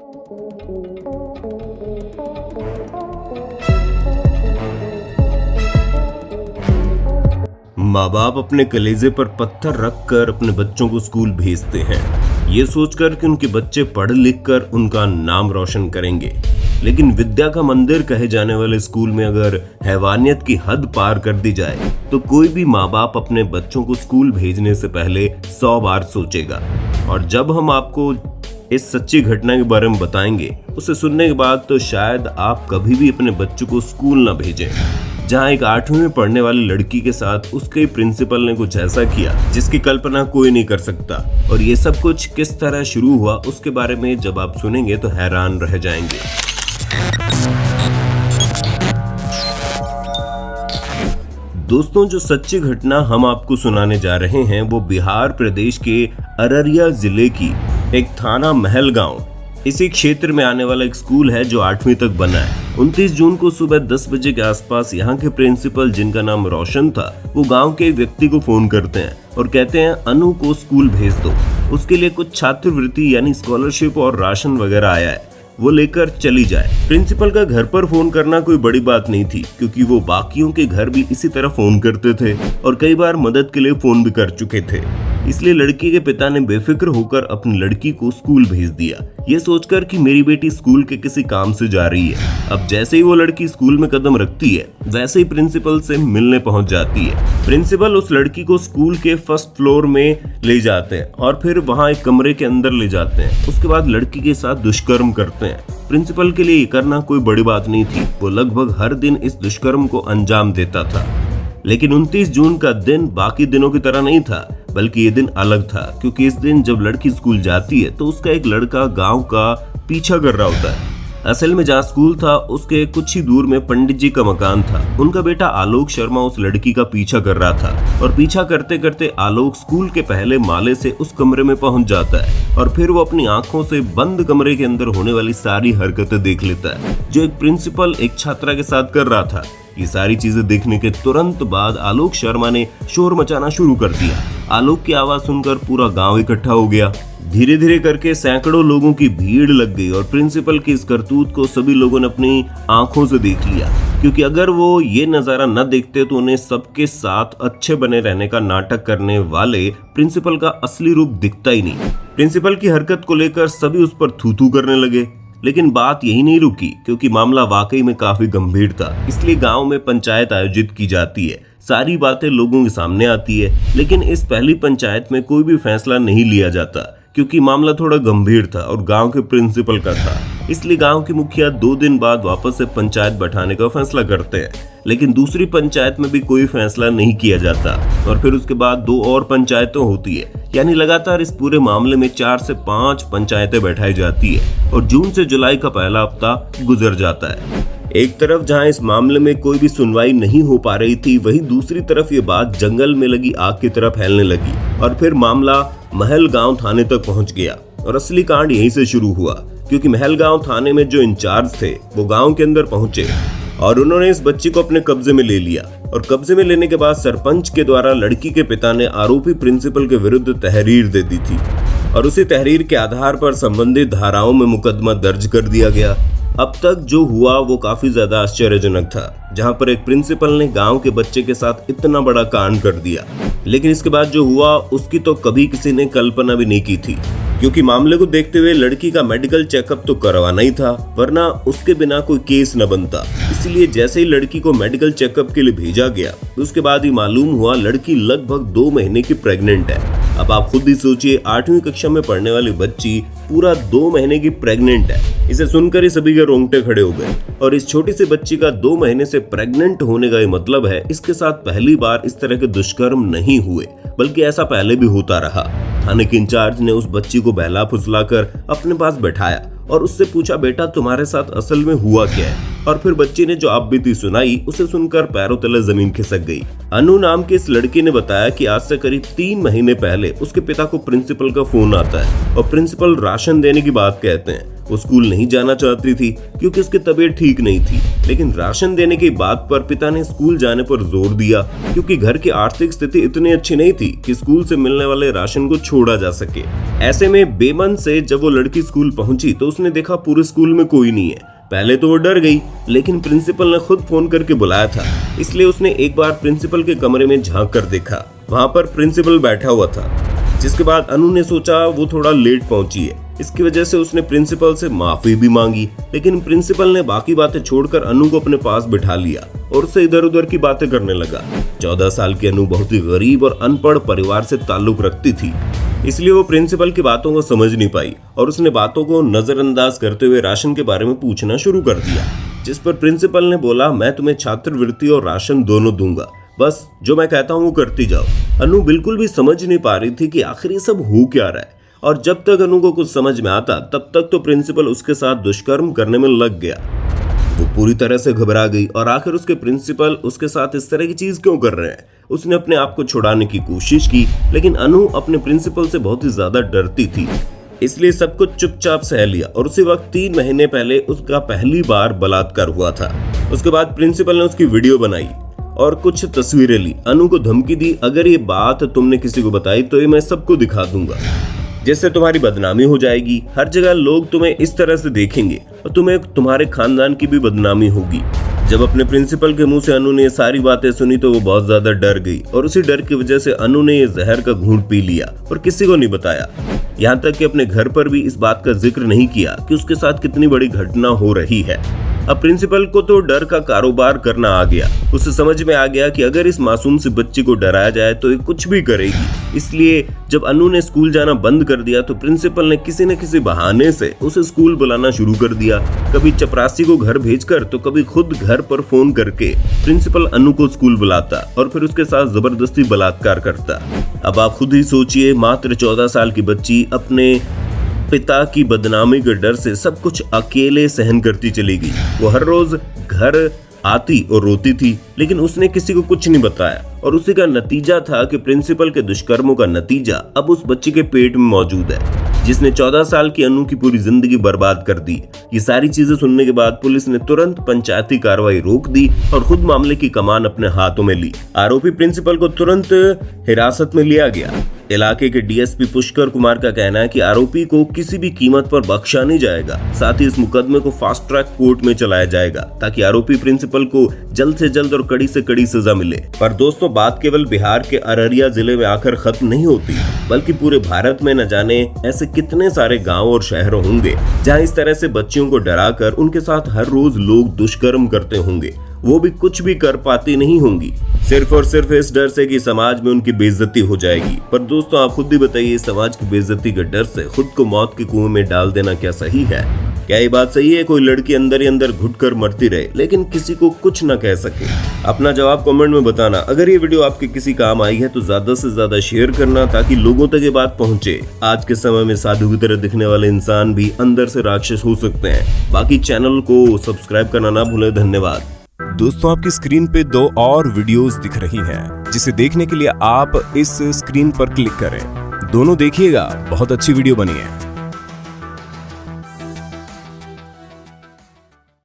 माँ बाप अपने कलेजे पर पत्थर रखकर अपने बच्चों को स्कूल भेजते हैं, ये सोचकर कि उनके बच्चे पढ़ लिख कर उनका नाम रोशन करेंगे। लेकिन विद्या का मंदिर कहे जाने वाले स्कूल में अगर हैवानियत की हद पार कर दी जाए तो कोई भी माँ बाप अपने बच्चों को स्कूल भेजने से पहले 100 बार सोचेगा। और जब हम आपको इस सच्ची घटना के बारे में बताएंगे, उसे सुनने के बाद तो शायद आप कभी भी अपने बच्चों को स्कूल न भेजें, जहां एक 8वीं में पढ़ने वाली लड़की के साथ उसके प्रिंसिपल ने कुछ ऐसा किया जिसकी कल्पना कोई नहीं कर सकता। और ये सब कुछ किस तरह शुरू हुआ उसके बारे में जब आप सुनेंगे तो हैरान रह जाएंगे। दोस्तों, जो सच्ची घटना हम आपको सुनाने जा रहे हैं वो बिहार प्रदेश के अररिया जिले की एक थाना महल गांव इसी क्षेत्र में आने वाला एक स्कूल है जो 8वीं तक बना है। 29 जून को सुबह 10 बजे के आसपास यहाँ के प्रिंसिपल, जिनका नाम रोशन था, वो गांव के एक व्यक्ति को फोन करते हैं और कहते हैं अनु को स्कूल भेज दो, उसके लिए कुछ छात्रवृत्ति यानी स्कॉलरशिप और राशन वगैरह आया है, वो लेकर चली जाए। प्रिंसिपल का घर पर फोन करना कोई बड़ी बात नहीं थी, क्योंकि वो बाकियों के घर भी इसी तरह फोन करते थे और कई बार मदद के लिए फोन भी कर चुके थे। इसलिए लड़की के पिता ने बेफिक्र होकर अपनी लड़की को स्कूल भेज दिया, ये सोचकर कि मेरी बेटी स्कूल के किसी काम से जा रही है। अब जैसे ही वो लड़की स्कूल में कदम रखती है, वैसे ही प्रिंसिपल से मिलने पहुंच जाती है। प्रिंसिपल उस लड़की को स्कूल के फर्स्ट फ्लोर में ले जाते हैं और फिर वहां एक कमरे के अंदर ले जाते हैं। उसके बाद लड़की के साथ दुष्कर्म करते हैं। प्रिंसिपल के लिए ये करना कोई बड़ी बात नहीं थी, वो लगभग हर दिन इस दुष्कर्म को अंजाम देता था। लेकिन 29 जून का दिन बाकी दिनों की तरह नहीं था, बल्कि ये दिन अलग था, क्योंकि इस दिन जब लड़की स्कूल जाती है तो उसका एक लड़का गांव का पीछा कर रहा होता है। असल में जहाँ स्कूल था उसके कुछ ही दूर में पंडित जी का मकान था। उनका बेटा आलोक शर्मा उस लड़की का पीछा कर रहा था और पीछा करते करते आलोक स्कूल के पहले माले से उस कमरे में पहुंच जाता है और फिर वो अपनी आंखों से बंद कमरे के अंदर होने वाली सारी हरकतें देख लेता है जो एक प्रिंसिपल एक छात्रा के साथ कर रहा था। ये सारी चीजें देखने के तुरंत बाद आलोक शर्मा ने शोर मचाना शुरू कर दिया। आलोक की आवाज सुनकर पूरा गांव इकट्ठा हो गया। धीरे धीरे करके सैकड़ों लोगों की भीड़ लग गई और प्रिंसिपल की इस करतूत को सभी लोगों ने अपनी आंखों से देख लिया, क्योंकि अगर वो ये नजारा न देखते तो उन्हें सबके साथ अच्छे बने रहने का नाटक करने वाले प्रिंसिपल का असली रूप दिखता ही नहीं। प्रिंसिपल की हरकत को लेकर सभी उस पर थू थू करने लगे। लेकिन बात यही नहीं रुकी, क्योंकि मामला वाकई में काफी गंभीर था। इसलिए गांव में पंचायत आयोजित की जाती है, सारी बातें लोगों के सामने आती है। लेकिन इस पहली पंचायत में कोई भी फैसला नहीं लिया जाता, क्योंकि मामला थोड़ा गंभीर था और गांव के प्रिंसिपल का था। इसलिए गांव के मुखिया 2 दिन बाद वापस से पंचायत बैठाने का फैसला करते हैं। लेकिन दूसरी पंचायत में भी कोई फैसला नहीं किया जाता और फिर उसके बाद 2 और पंचायतें होती है, यानी लगातार इस पूरे मामले में 4 से 5 पंचायतें बैठाई जाती है और जून से जुलाई का पहला हफ्ता गुजर जाता है। एक तरफ जहां इस मामले में कोई भी सुनवाई नहीं हो पा रही थी, वहीं दूसरी तरफ ये बात जंगल में लगी आग की तरह फैलने लगी और फिर मामला महलगांव थाने तक पहुंच गया। और असली कांड यहीं से शुरू हुआ, क्योंकि महलगांव थाने में जो इंचार्ज थे वो गांव के अंदर पहुंचे और उन्होंने इस बच्ची को अपने कब्जे में ले लिया। और कब्जे में लेने के बाद सरपंच के द्वारा लड़की के पिता ने आरोपी प्रिंसिपल के विरुद्ध तहरीर दे दी थी और उसी तहरीर के आधार पर संबंधित धाराओं में मुकदमा दर्ज कर दिया गया। अब तक जो हुआ वो काफी ज्यादा आश्चर्यजनक था, जहां पर एक प्रिंसिपल ने गांव के बच्चे के साथ इतना बड़ा कांड कर दिया। लेकिन इसके बाद जो हुआ उसकी तो कभी किसी ने कल्पना भी नहीं की थी, क्योंकि मामले को देखते हुए लड़की का मेडिकल चेकअप तो करवाना ही था, वरना उसके बिना कोई केस न बनता। इसलिए जैसे ही लड़की को मेडिकल चेकअप के लिए भेजा गया, उसके बाद ही मालूम हुआ लड़की लगभग 2 महीने की प्रेग्नेंट है। अब आप खुद ही सोचिए, 8वीं कक्षा में पढ़ने वाली बच्ची पूरा 2 महीने की प्रेग्नेंट है। इसे सुनकर ही सभी के रोंगटे खड़े हो गए। और इस छोटी सी बच्ची का 2 महीने से प्रेग्नेंट होने का ये मतलब है इसके साथ पहली बार इस तरह के दुष्कर्म नहीं हुए, बल्कि ऐसा पहले भी होता रहा। थाने के इंचार्ज ने उस बच्ची को बहला फुसलाकर अपने पास बैठाया और उससे पूछा, बेटा तुम्हारे साथ असल में हुआ क्या है? और फिर बच्ची ने जो आपबीती सुनाई उसे सुनकर पैरों तले जमीन खिसक गई। अनु नाम की इस लड़की ने बताया कि आज से करीब 3 महीने पहले उसके पिता को प्रिंसिपल का फोन आता है और प्रिंसिपल राशन देने की बात कहते हैं। वो स्कूल नहीं जाना चाहती थी क्योंकि उसकी तबीयत ठीक नहीं थी, लेकिन राशन देने की बात पर पिता ने स्कूल जाने पर जोर दिया, क्योंकि घर की आर्थिक स्थिति इतनी अच्छी नहीं थी कि स्कूल से मिलने वाले राशन को छोड़ा जा सके। ऐसे में बेमन से जब वो लड़की स्कूल पहुंची तो उस उसने देखा पूरे स्कूल में कोई नहीं है। पहले तो वो डर गई, लेकिन प्रिंसिपल ने खुद फोन करके बुलाया था, इसलिए उसने एक बार प्रिंसिपल के कमरे में झांक कर देखा। वहां पर प्रिंसिपल बैठा हुआ था, जिसके बाद अनु ने सोचा वो थोड़ा लेट पहुंची है, इसकी वजह से उसने प्रिंसिपल से माफी भी मांगी। लेकिन प्रिंसिपल ने बाकी बातें छोड़कर अनु को अपने पास बिठा लिया और उससे इधर उधर की बातें करने लगा। 14 साल की अनु बहुत ही गरीब और अनपढ़ परिवार से ताल्लुक रखती थी, इसलिए वो प्रिंसिपल की बातों को समझ नहीं पाई और उसने बातों को नजरअंदाज करते हुए राशन के बारे में पूछना शुरू कर दिया, जिस पर प्रिंसिपल ने बोला, मैं तुम्हें छात्रवृत्ति और राशन दोनों दूंगा, बस जो मैं कहता हूँ वो करती जाओ। अनु बिल्कुल भी समझ नहीं पा रही थी कि आखिर ये सब हो क्या रहा है, और जब तक अनु को कुछ समझ में आता तब तक तो प्रिंसिपल उसके साथ दुष्कर्म करने में लग गया। वो पूरी तरह से घबरा गई और आखिर उसके प्रिंसिपल उसके साथ इस तरह की चीज क्यों कर रहे हैं। उसने अपने आप को छुड़ाने की कोशिश की, लेकिन अनु अपने प्रिंसिपल से बहुत ही ज्यादा डरती थी, इसलिए सब कुछ चुपचाप सह लिया। और उसी वक्त 3 महीने पहले उसका पहली बार बलात्कार हुआ था। उसके बाद प्रिंसिपल ने उसकी वीडियो बनाई और कुछ तस्वीरें ली। अनु को धमकी दी, अगर ये बात तुमने किसी को बताई तो ये मैं सबको दिखा दूंगा, जिससे तुम्हारी बदनामी हो जाएगी, हर जगह लोग तुम्हें इस तरह से देखेंगे और तुम्हें तुम्हारे खानदान की भी बदनामी होगी। जब अपने प्रिंसिपल के मुंह से अनु ने ये सारी बातें सुनी तो वो बहुत ज्यादा डर गई और उसी डर की वजह से अनु ने ये जहर का घूंट पी लिया और किसी को नहीं बताया। यहाँ तक कि अपने घर पर भी इस बात का जिक्र नहीं किया कि उसके साथ कितनी बड़ी घटना हो रही है। अब प्रिंसिपल को तो डर का कारोबार करना आ गया। उसे समझ में आ गया कि अगर इस मासूम सी बच्ची को डराया जाए तो ये कुछ भी करेगी। इसलिए जब अनु ने स्कूल जाना बंद कर दिया तो प्रिंसिपल ने किसी न किसी बहाने से उसे स्कूल बुलाना शुरू कर दिया। कभी चपरासी को घर भेजकर तो कभी खुद घर पर फोन करके प्रिंसिपल अनु को स्कूल बुलाता और फिर उसके साथ जबरदस्ती बलात्कार करता। अब आप खुद ही सोचिए, मात्र 14 साल की बच्ची अपने पिता की बदनामी के डर से सब कुछ अकेले सहन करती चली गई। वो हर रोज घर आती और रोती थी, लेकिन उसने किसी को कुछ नहीं बताया और उसी का नतीजा था कि प्रिंसिपल के दुष्कर्मों का नतीजा अब उस बच्ची के पेट में मौजूद है, जिसने 14 साल की अनु की पूरी जिंदगी बर्बाद कर दी। ये सारी चीजें सुनने के बाद पुलिस ने तुरंत पंचायती कार्रवाई रोक दी और खुद मामले की कमान अपने हाथों में ली। आरोपी प्रिंसिपल को तुरंत हिरासत में लिया गया। इलाके के डीएसपी पुष्कर कुमार का कहना है कि आरोपी को किसी भी कीमत पर बख्शा नहीं जाएगा। साथ ही इस मुकदमे को फास्ट ट्रैक कोर्ट में चलाया जाएगा ताकि आरोपी प्रिंसिपल को जल्द से जल्द और कड़ी से कड़ी सजा मिले। पर दोस्तों, बात केवल बिहार के अररिया जिले में आकर खत्म नहीं होती, बल्कि पूरे भारत में न जाने ऐसे कितने सारे गाँव और शहर होंगे जहाँ इस तरह से बच्चियों को डराकर उनके साथ हर रोज लोग दुष्कर्म करते होंगे। वो भी कुछ भी कर पाती नहीं होंगी, सिर्फ और सिर्फ इस डर से कि समाज में उनकी बेइज्जती हो जाएगी। पर दोस्तों, आप खुद ही बताइए, समाज की बेइज्जती के डर से खुद को मौत के कुएं में डाल देना क्या सही है? क्या ये बात सही है कोई लड़की अंदर ही अंदर घुटकर मरती रहे लेकिन किसी को कुछ न कह सके? अपना जवाब कमेंट में बताना। अगर ये वीडियो आपके किसी काम आई है तो ज्यादा से ज्यादा शेयर करना ताकि लोगों तक ये बात पहुंचे। आज के समय में साधु की तरह दिखने वाले इंसान भी अंदर से राक्षस हो सकते हैं। बाकी चैनल को सब्सक्राइब करना ना भूलें। धन्यवाद। दोस्तों, आपकी स्क्रीन पे 2 और वीडियोस दिख रही हैं, जिसे देखने के लिए आप इस स्क्रीन पर क्लिक करें। दोनों देखिएगा, बहुत अच्छी वीडियो बनी है।